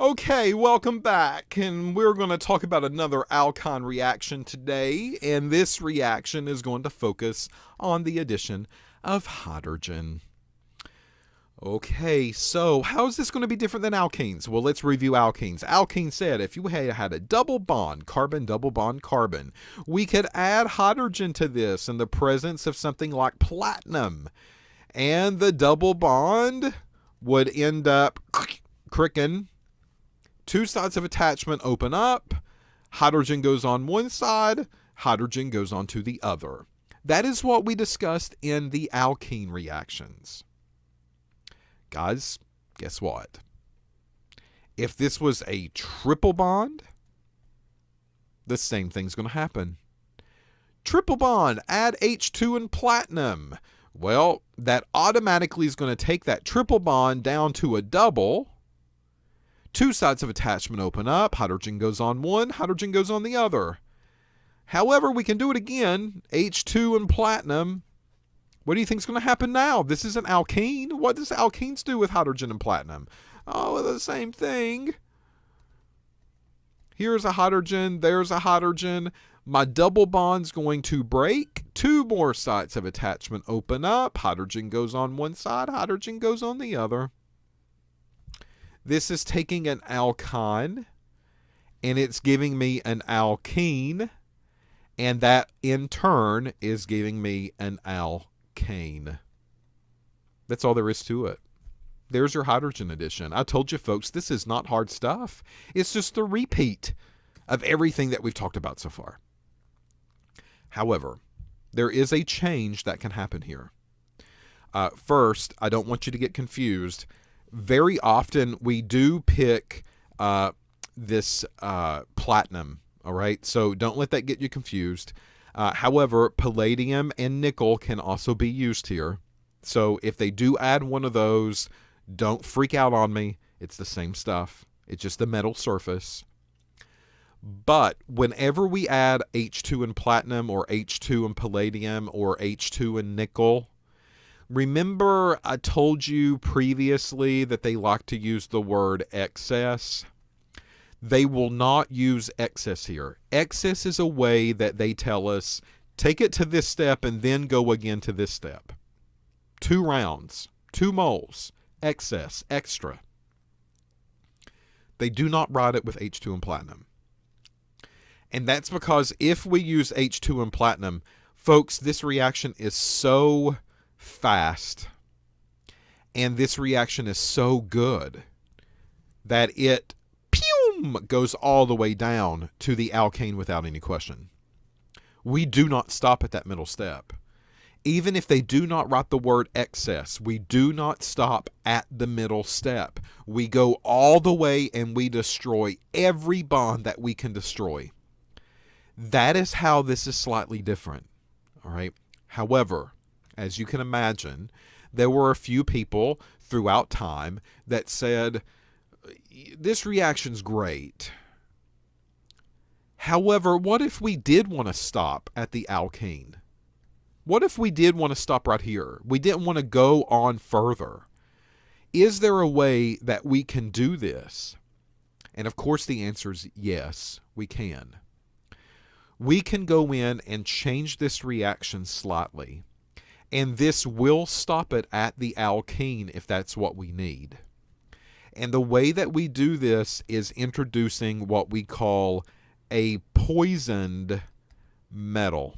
Okay, welcome back, and we're going to talk about another alkyne reaction today, and this reaction is going to focus on the addition of hydrogen. Okay, so how is this going to be different than alkenes? Well, let's review alkenes. Alkene said if you had a double bond, double bond, carbon, we could add hydrogen to this in the presence of something like platinum, and the double bond would end up cricking. Two sides of attachment open up, hydrogen goes on one side, hydrogen goes on to the other. That is what we discussed in the alkene reactions. Guys, guess what? If this was a triple bond, the same thing's going to happen. Triple bond, add H2 and platinum. Well, that automatically is going to take that triple bond down to a double. Two sides of attachment open up, hydrogen goes on one, hydrogen goes on the other. However, we can do it again, H2 and platinum. What do you think is going to happen now? This is an alkene. What does alkenes do with hydrogen and platinum? Oh, the same thing. Here's a hydrogen, there's a hydrogen. My double bond's going to break. Two more sides of attachment open up, hydrogen goes on one side, hydrogen goes on the other. This is taking an alkyne, and it's giving me an alkene, and that in turn is giving me an alkane. That's all there is to it. There's your hydrogen addition. I told you, folks, this is not hard stuff. It's just a repeat of everything that we've talked about so far. However, there is a change that can happen here. First, I don't want you to get confused. Very often we do pick this platinum, all right? So don't let that get you confused. However, palladium and nickel can also be used here. So if they do add one of those, don't freak out on me. It's the same stuff. It's just the metal surface. But whenever we add H2 and platinum or H2 and palladium or H2 and nickel, remember I told you previously that they like to use the word excess? They will not use excess here. Excess is a way that they tell us, take it to this step and then go again to this step. 2 rounds, 2 moles, excess, extra. They do not write it with H2 and platinum. And that's because if we use H2 and platinum, folks, this reaction is so fast and this reaction is so good that it goes all the way down to the alkane without any question. We do not stop at that middle step. Even if they do not write the word excess, we do not stop at the middle step. We go all the way and we destroy every bond that we can destroy. That is how this is slightly different. All right. However, as you can imagine, there were a few people throughout time that said, this reaction's great. However, what if we did want to stop at the alkene? What if we did want to stop right here? We didn't want to go on further. Is there a way that we can do this? And of course the answer is yes, we can. We can go in and change this reaction slightly, and this will stop it at the alkene if that's what we need. And the way that we do this is introducing what we call a poisoned metal.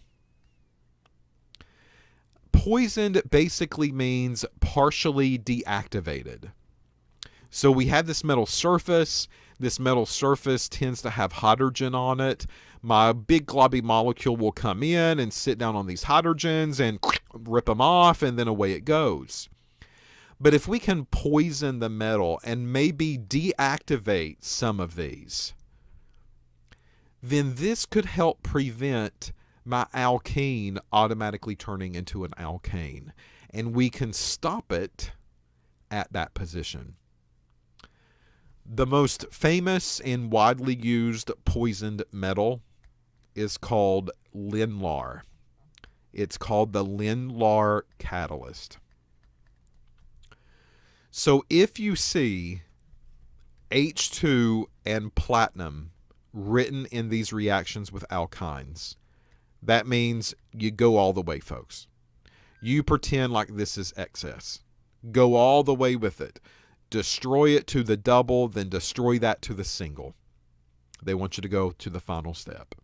Poisoned basically means partially deactivated. So we have this metal surface. This metal surface tends to have hydrogen on it. My big globby molecule will come in and sit down on these hydrogens and rip them off, and then away it goes. But if we can poison the metal and maybe deactivate some of these, then this could help prevent my alkene automatically turning into an alkane. And we can stop it at that position. The most famous and widely used poisoned metal is called Lindlar. It's called the Lindlar catalyst. So if you see H2 and platinum written in these reactions with alkynes. That means you go all the way, folks. You pretend like this is excess. Go all the way with it. Destroy it to the double, then destroy that to the single. They want you to go to the final step.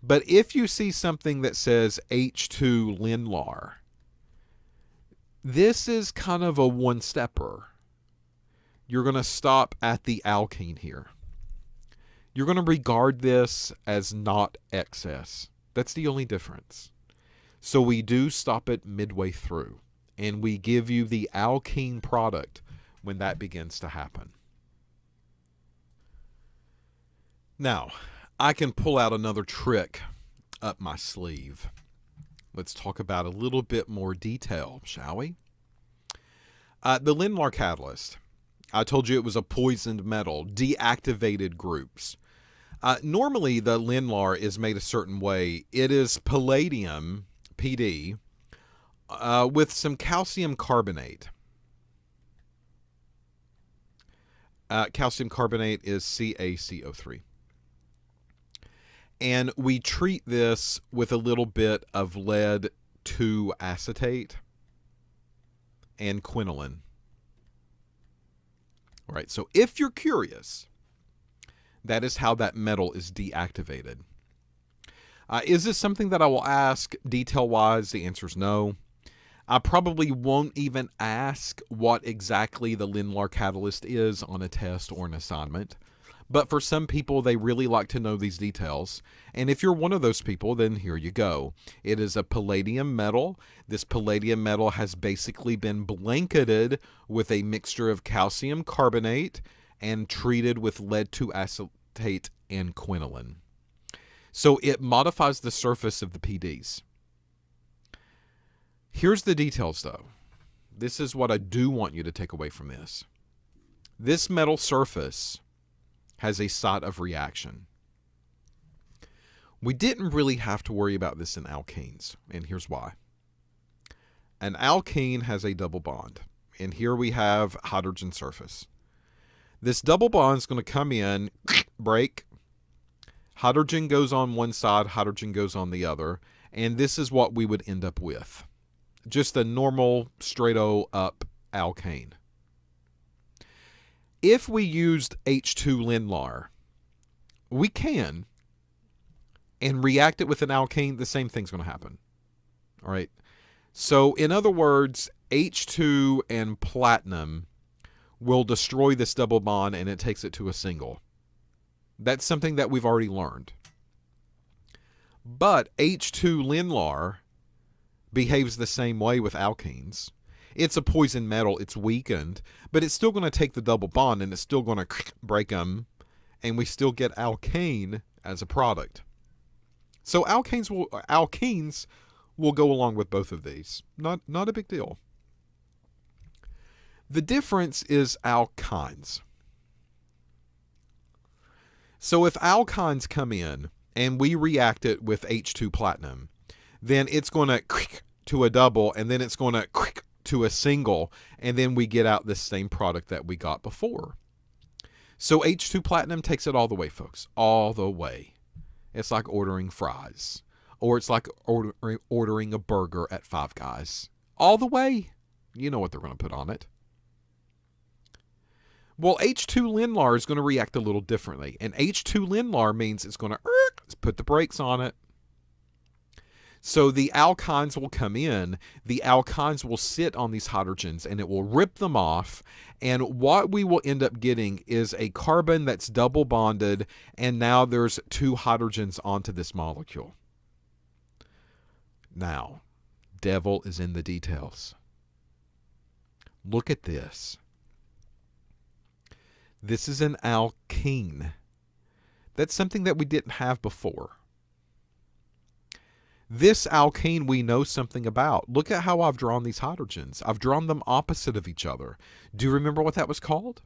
But if you see something that says H2 Lindlar, this is kind of a one-stepper. You're going to stop at the alkene here. You're going to regard this as not excess. That's the only difference. So we do stop it midway through, and we give you the alkene product when that begins to happen. Now, I can pull out another trick up my sleeve. Let's talk about a little bit more detail, shall we? The Lindlar catalyst. I told you it was a poisoned metal, deactivated groups. Normally, the Lindlar is made a certain way. It is palladium, PD, with some calcium carbonate. Calcium carbonate is CaCO3. And we treat this with a little bit of lead 2 acetate and quinoline. All right, so if you're curious, that is how that metal is deactivated. Is this something that I will ask detail-wise? The answer is no. I probably won't even ask what exactly the Lindlar catalyst is on a test or an assignment. But for some people, they really like to know these details. And if you're one of those people, then here you go. It is a palladium metal. This palladium metal has basically been blanketed with a mixture of calcium carbonate and treated with lead 2 acetate and quinoline. So it modifies the surface of the PDs. Here's the details, though. This is what I do want you to take away from this. This metal surface has a site of reaction. We didn't really have to worry about this in alkenes, and here's why. An alkene has a double bond, and here we have hydrogen surface. This double bond is going to come in, break, hydrogen goes on one side, hydrogen goes on the other, and this is what we would end up with. Just a normal straight-up alkane. If we used H2 Lindlar, we can, and react it with an alkene, the same thing's going to happen. All right. So in other words, H2 and platinum will destroy this double bond and it takes it to a single. That's something that we've already learned. But H2 Lindlar behaves the same way with alkenes. It's a poison metal, it's weakened, but it's still going to take the double bond and it's still going to break them, and we still get alkane as a product. So alkenes will go along with both of these. Not a big deal. The difference is alkynes. So if alkynes come in and we react it with H2 platinum, then it's going to a double, and then it's going to a single, and then we get out this same product that we got before. So H2 platinum takes it all the way, folks. All the way. It's like ordering fries. Or it's like ordering a burger at Five Guys. All the way. You know what they're going to put on it. Well, H2 Lindlar is going to react a little differently. And H2 Lindlar means it's going to put the brakes on it. So the alkynes will come in, the alkynes will sit on these hydrogens, and it will rip them off. And what we will end up getting is a carbon that's double bonded, and now there's 2 hydrogens onto this molecule. Now, devil is in the details. Look at this. This is an alkene. That's something that we didn't have before. This alkene we know something about. Look at how I've drawn these hydrogens. I've drawn them opposite of each other. Do you remember what that was called?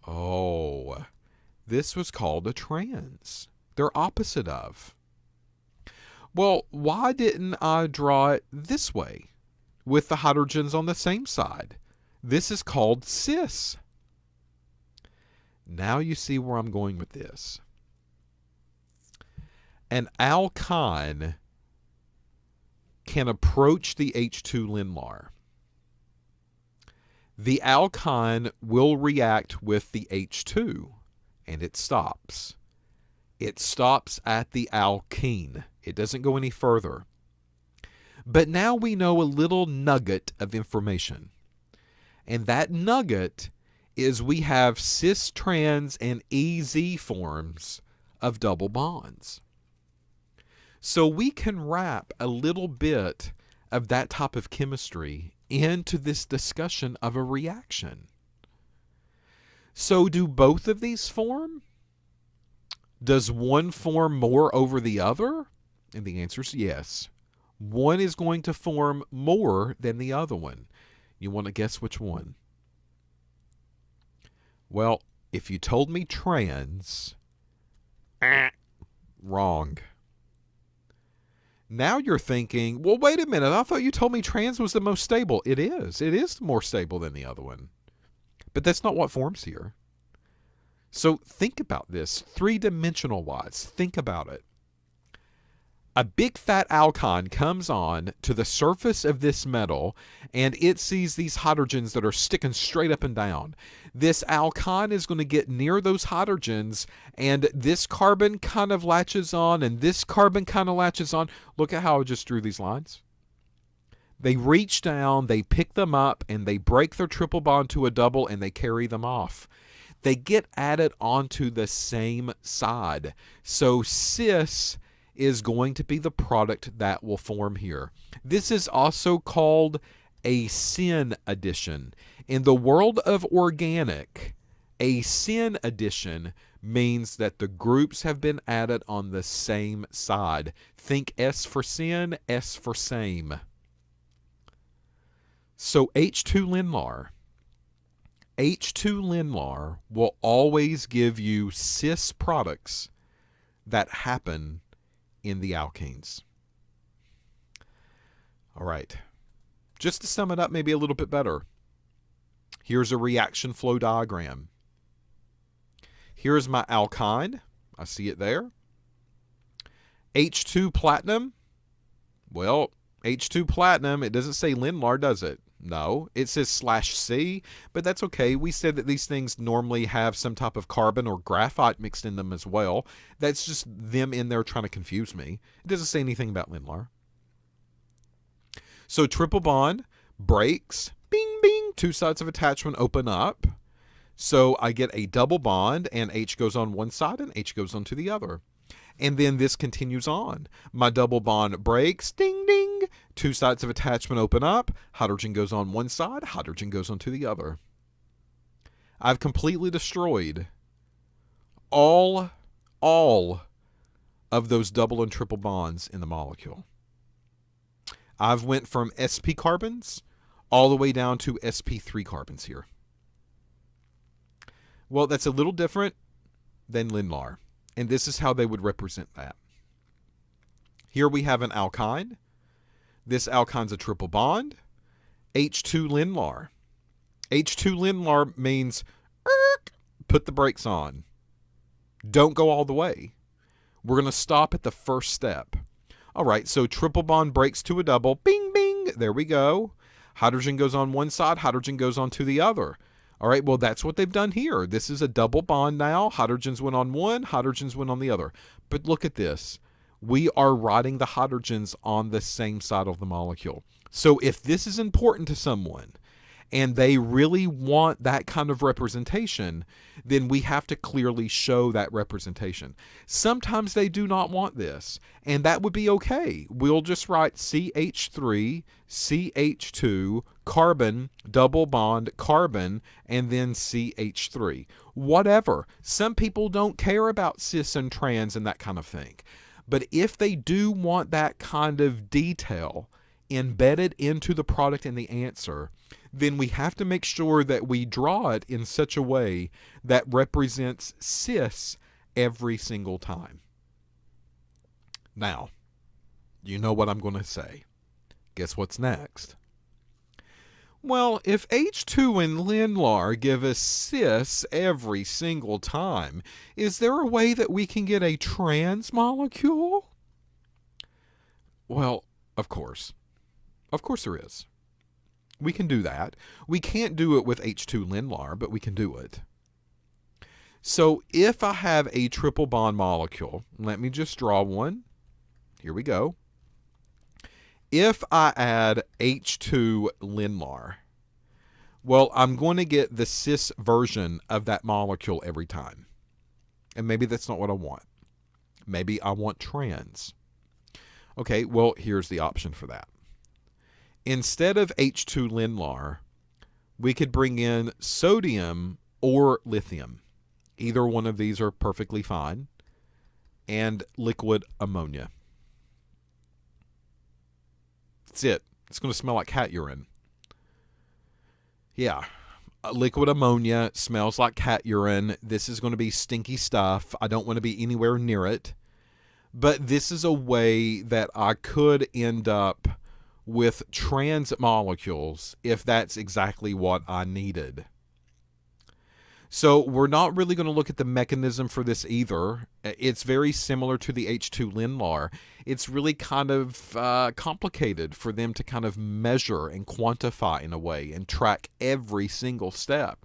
Oh, this was called a trans. They're opposite of. Well, why didn't I draw it this way with the hydrogens on the same side? This is called cis. Now you see where I'm going with this. An alkyne can approach the H2 Lindlar. The alkyne will react with the H2, and it stops. It stops at the alkene. It doesn't go any further. But now we know a little nugget of information. And that nugget is we have cis, trans, and EZ forms of double bonds. So we can wrap a little bit of that type of chemistry into this discussion of a reaction. So do both of these form? Does one form more over the other? And the answer is yes. One is going to form more than the other one. You want to guess which one? Well, if you told me trans, wrong. Now you're thinking, well, wait a minute. I thought you told me trans was the most stable. It is. It is more stable than the other one. But that's not what forms here. So think about this, three-dimensional wise. Think about it. A big fat alkyne comes on to the surface of this metal, and it sees these hydrogens that are sticking straight up and down. This alkyne is going to get near those hydrogens, and this carbon kind of latches on, and this carbon kind of latches on. Look at how I just drew these lines. They reach down, they pick them up, and they break their triple bond to a double, and they carry them off. They get added onto the same side. So cis is going to be the product that will form here. This is also called a syn addition. In the world of organic, a syn addition means that the groups have been added on the same side. Think S for syn, S for same. So H2 Lindlar. H2 Lindlar will always give you cis products that happen in the alkenes. All right. Just to sum it up maybe a little bit better, here's a reaction flow diagram. Here's my alkyne. I see it there. H2 platinum. Well, H2 platinum, it doesn't say Lindlar, does it? No, it says /C, but that's okay. We said that these things normally have some type of carbon or graphite mixed in them as well. That's just them in there trying to confuse me. It doesn't say anything about Lindlar. So triple bond breaks, bing, bing, two sides of attachment open up. So I get a double bond, and H goes on one side and H goes on to the other. And then this continues on. My double bond breaks, ding, ding. Two sides of attachment open up. Hydrogen goes on one side, hydrogen goes on to the other. I've completely destroyed all of those double and triple bonds in the molecule. I've went from sp carbons all the way down to sp3 carbons here. Well, that's a little different than Lindlar. And this is how they would represent that. Here we have an alkyne. This alkyne's a triple bond. H2 Lindlar. H2 Lindlar means put the brakes on. Don't go all the way. We're going to stop at the first step. All right, so triple bond breaks to a double. Bing, bing. There we go. Hydrogen goes on one side. Hydrogen goes on to the other. All right, well, that's what they've done here. This is a double bond now. Hydrogens went on one, hydrogens went on the other. But look at this. We are writing the hydrogens on the same side of the molecule. So if this is important to someone and they really want that kind of representation, then we have to clearly show that representation. Sometimes they do not want this, and that would be okay. We'll just write CH3, CH2, carbon, double bond, carbon, and then CH3. Whatever. Some people don't care about cis and trans and that kind of thing. But if they do want that kind of detail embedded into the product and the answer, then we have to make sure that we draw it in such a way that represents cis every single time. Now, you know what I'm going to say. Guess what's next? Well, if H2 and Lindlar give us cis every single time, is there a way that we can get a trans molecule? Well, of course. Of course there is. We can do that. We can't do it with H2 Lindlar, but we can do it. So if I have a triple bond molecule, let me just draw one. Here we go. If I add H2 Lindlar, well, I'm going to get the cis version of that molecule every time. And maybe that's not what I want. Maybe I want trans. Okay, well, here's the option for that. Instead of H2 Lindlar, we could bring in sodium or lithium. Either one of these are perfectly fine. And liquid ammonia. That's it. It's going to smell like cat urine. Yeah. Liquid ammonia smells like cat urine. This is going to be stinky stuff. I don't want to be anywhere near it. But this is a way that I could end up with trans molecules if that's exactly what I needed. So we're not really going to look at the mechanism for this either. It's very similar to the H2 Lindlar. It's really kind of complicated for them to kind of measure and quantify in a way and track every single step.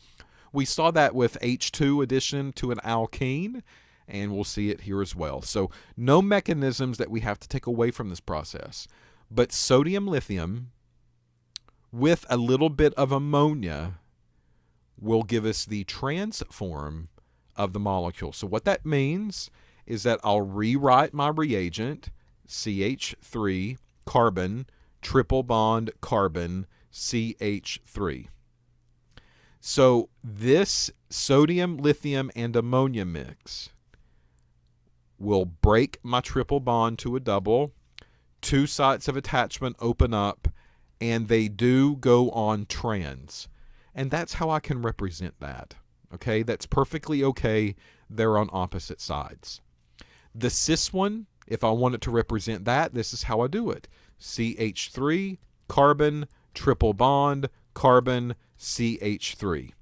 We saw that with H2 addition to an alkene, and we'll see it here as well. So no mechanisms that we have to take away from this process. But sodium lithium with a little bit of ammonia will give us the trans form of the molecule. So what that means is that I'll rewrite my reagent, CH3, carbon, triple bond, carbon, CH3. So this sodium, lithium, and ammonia mix will break my triple bond to a double. Two sites of attachment open up, and they do go on trans. And that's how I can represent that. Okay, that's perfectly okay. They're on opposite sides. The cis one, if I want it to represent that, this is how I do it. CH3, carbon, triple bond, carbon, CH3.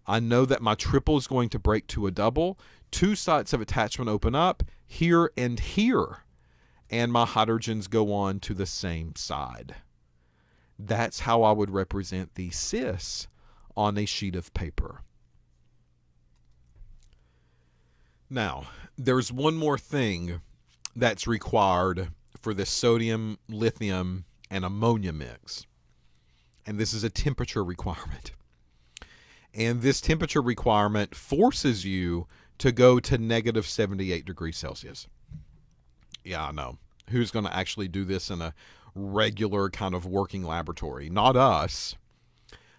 I know that my triple is going to break to a double. Two sites of attachment open up, here and here. And my hydrogens go on to the same side. That's how I would represent the cis on a sheet of paper. Now, there's one more thing that's required for this sodium, lithium, and ammonia mix. And this is a temperature requirement. And this temperature requirement forces you to go to negative 78 degrees Celsius. Yeah, I know. Who's going to actually do this in a regular kind of working laboratory? Not us.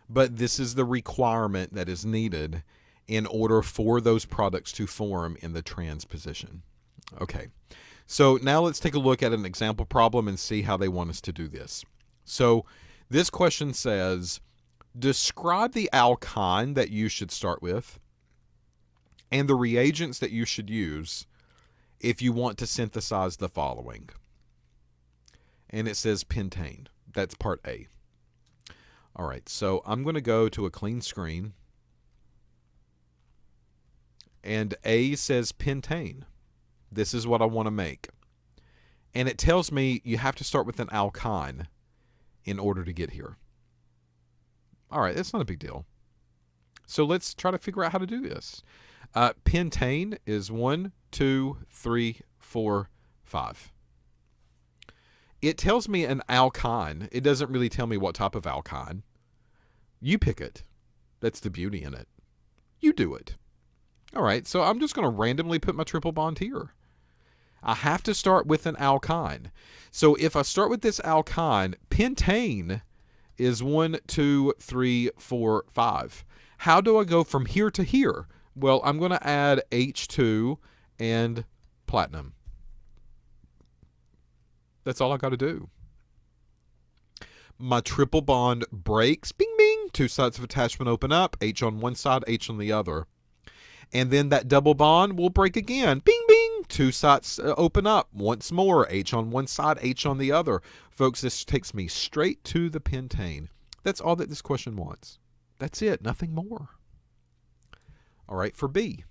But this is the requirement that is needed in order for those products to form in the trans position. Okay, so now let's take a look at an example problem and see how they want us to do this. So this question says, describe the alkyne that you should start with and the reagents that you should use if you want to synthesize the following. And it says pentane. That's part A. All right, so I'm going to go to a clean screen. And A says pentane. This is what I want to make. And it tells me you have to start with an alkyne in order to get here. All right, that's not a big deal. So let's try to figure out how to do this. Pentane is 1, 2, 3, 4, 5. It tells me an alkyne. It doesn't really tell me what type of alkyne. You pick it. That's the beauty in it. You do it. All right, so I'm just going to randomly put my triple bond here. I have to start with an alkyne. So if I start with this alkyne, pentane is 1, 2, 3, 4, 5. How do I go from here to here? Well, I'm going to add H2 and platinum. That's all I got to do. My triple bond breaks. Bing, bing. Two sides of attachment open up. H on one side, H on the other. And then that double bond will break again. Bing, bing. Two sides open up. Once more. H on one side, H on the other. Folks, this takes me straight to the pentane. That's all that this question wants. That's it, nothing more. All right, for B.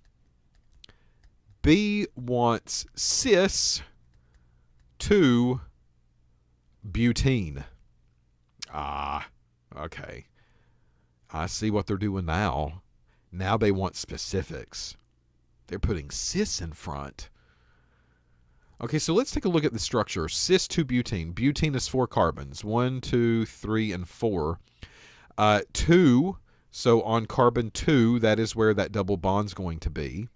B wants cis 2-butene. Ah, okay. I see what they're doing now. Now they want specifics. They're putting cis in front. Okay, so let's take a look at the structure. Cis 2-butene. Butene is 4 carbons. 1, 2, 3, and 4. 2, so on carbon 2, that is where that double bond's going to be.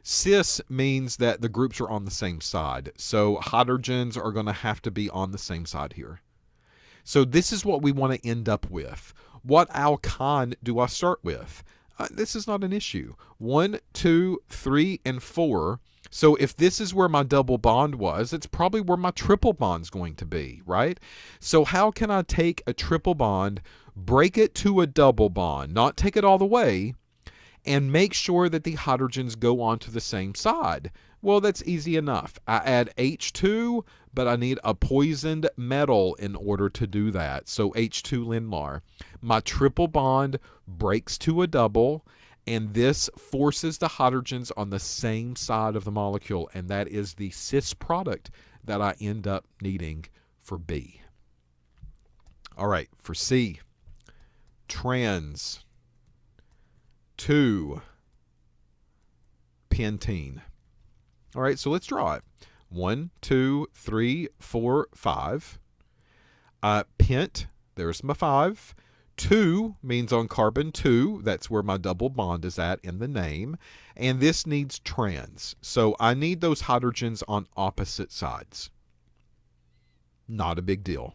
Cis means that the groups are on the same side. So hydrogens are going to have to be on the same side here. So this is what we want to end up with. What alkyne do I start with? This is not an issue. 1, 2, 3, and 4. So if this is where my double bond was, it's probably where my triple bond's going to be, right? So how can I take a triple bond, break it to a double bond, not take it all the way, and make sure that the hydrogens go onto the same side? Well, that's easy enough. I add H2, but I need a poisoned metal in order to do that. So H2 Lindlar. My triple bond breaks to a double, and this forces the hydrogens on the same side of the molecule, and that is the cis product that I end up needing for B. All right, for C, trans 2-pentene. All right, so let's draw it. 1, 2, 3, 4, 5. Pent, there's my 5. 2 means on carbon 2. That's where my double bond is at in the name. And this needs trans. So I need those hydrogens on opposite sides. Not a big deal.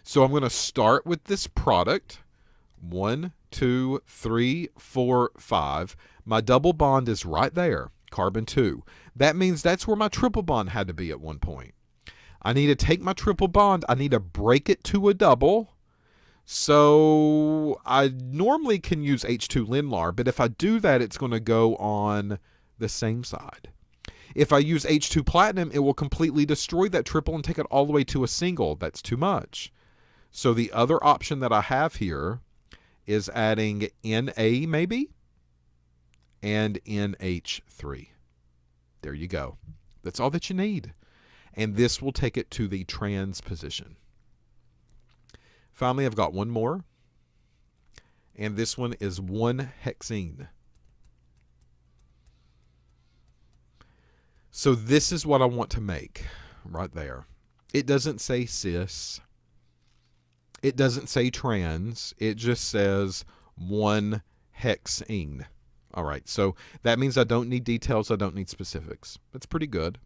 So I'm going to start with this product. 1, 2, 3, 4, 5. My double bond is right there, carbon 2. That means that's where my triple bond had to be at one point. I need to take my triple bond. I need to break it to a double. So I normally can use H2 Lindlar, but if I do that, it's going to go on the same side. If I use H2 platinum, it will completely destroy that triple and take it all the way to a single. That's too much. So the other option that I have here is adding Na maybe and NH3. There you go. That's all that you need. And this will take it to the trans position. Finally, I've got one more. And this one is 1-hexene. So this is what I want to make right there. It doesn't say cis. It doesn't say trans. It just says 1-hexene. All right, so that means I don't need details. I don't need specifics. That's pretty good.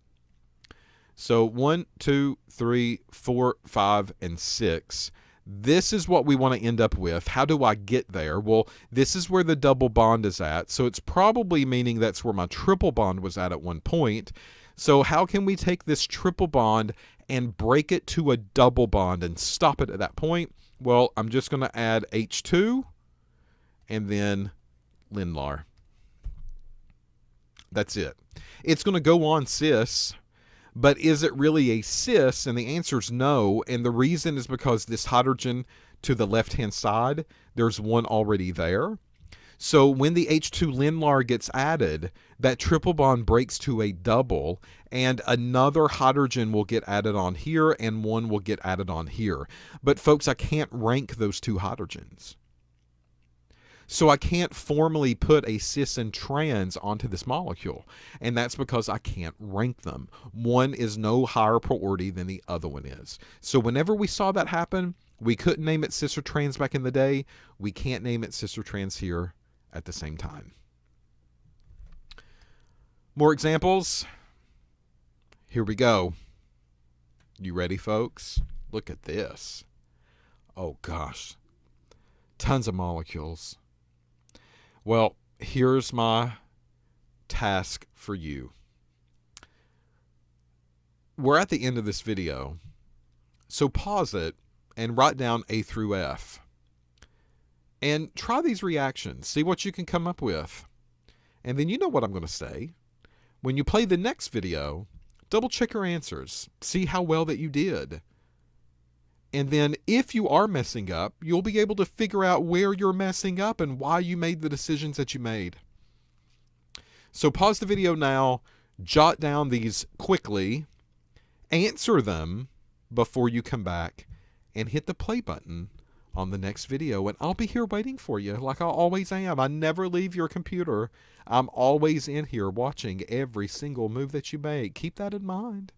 So 1, 2, 3, 4, 5, and 6. This is what we want to end up with. How do I get there? Well, this is where the double bond is at. So it's probably meaning that's where my triple bond was at one point. So how can we take this triple bond and break it to a double bond and stop it at that point? Well, I'm just going to add H2 and then Lindlar. That's it. It's going to go on cis, but is it really a cis? And the answer is no. And the reason is because this hydrogen to the left-hand side, there's one already there. So when the H2 Lindlar gets added, that triple bond breaks to a double, and another hydrogen will get added on here, and one will get added on here. But folks, I can't rank those two hydrogens. So I can't formally put a cis and trans onto this molecule, and that's because I can't rank them. One is no higher priority than the other one is. So whenever we saw that happen, we couldn't name it cis or trans back in the day. We can't name it cis or trans here at the same time. More examples. Here we go. You ready, folks? Look at this. Oh, gosh. Tons of molecules. Well, here's my task for you. We're at the end of this video, so pause it and write down A through F. And try these reactions. See what you can come up with. And then you know what I'm going to say. When you play the next video, double check your answers. See how well that you did. And then if you are messing up, you'll be able to figure out where you're messing up and why you made the decisions that you made. So pause the video now, jot down these quickly, answer them before you come back, and hit the play button on the next video. And I'll be here waiting for you like I always am. I never leave your computer. I'm always in here watching every single move that you make. Keep that in mind.